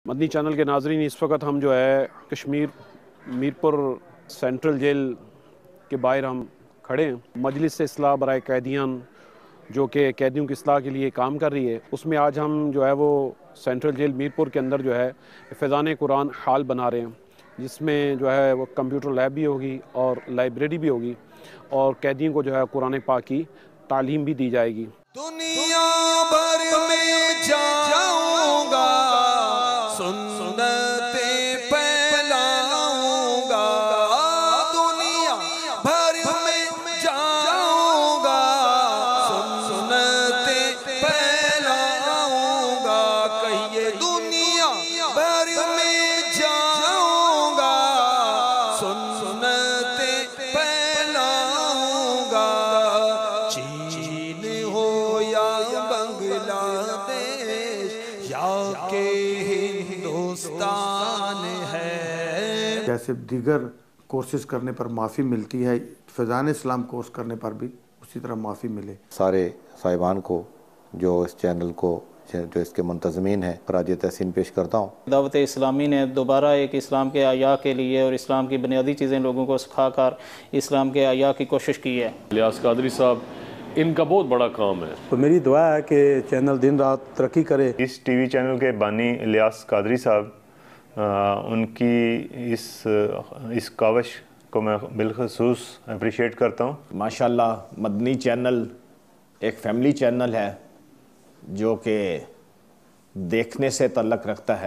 Madani channel के नाजरीन, इस वक्त हम जो है कश्मीर मीरपुर सेंट्रल जेल के बाहर हम खड़े हैं। मजलिस इस्लाह बराए कैदियान जो कि कैदियों की इस्लाह के लिए काम कर रही है, उसमें आज हम जो है वो सेंट्रल जेल मीरपुर के अंदर जो है फ़ैज़ान कुरान हाल बना रहे हैं, जिसमें जो है वो कंप्यूटर लैब भी होगी और लाइब्रेरी भी होगी और कैदियों को जो है कुरान पाक की तालीम भी दी जाएगी। दुनिया भर में जाऊंगा, सुन्नते फैलाऊंगा। दुनिया भर में जाऊंगा, सुन्नते फैलाऊंगा। कहिए दुनिया भर में जाऊंगा, सुन्नते फैलाऊंगा। चीन हो या बांग्लादेश या के हिंदुस्तान है। जैसे दीगर कोर्सेज करने पर माफ़ी मिलती है, फ़ैज़ान इस्लाम कोर्स करने पर भी उसी तरह माफ़ी मिले। सारे साहिबान को जो इस चैनल को जो इसके मुंतज़मीन है खराज तहसीन पेश करता हूँ। दावत इस्लामी ने दोबारा एक इस्लाम के आया के लिए और इस्लाम की बुनियादी चीज़ें लोगों को सिखाकर इस्लाम के आया की कोशिश की है। इलियास कादरी साहब, इनका बहुत बड़ा काम है। तो मेरी दुआ है कि चैनल दिन रात तरक्की करे। इस टीवी चैनल के बानी इलियास कादरी साहब, उनकी इस काविश को मैं बिलखसूस अप्रिशिएट करता हूँ। माशाल्लाह मदनी चैनल एक फैमिली चैनल है जो कि देखने से तल्लक रखता है।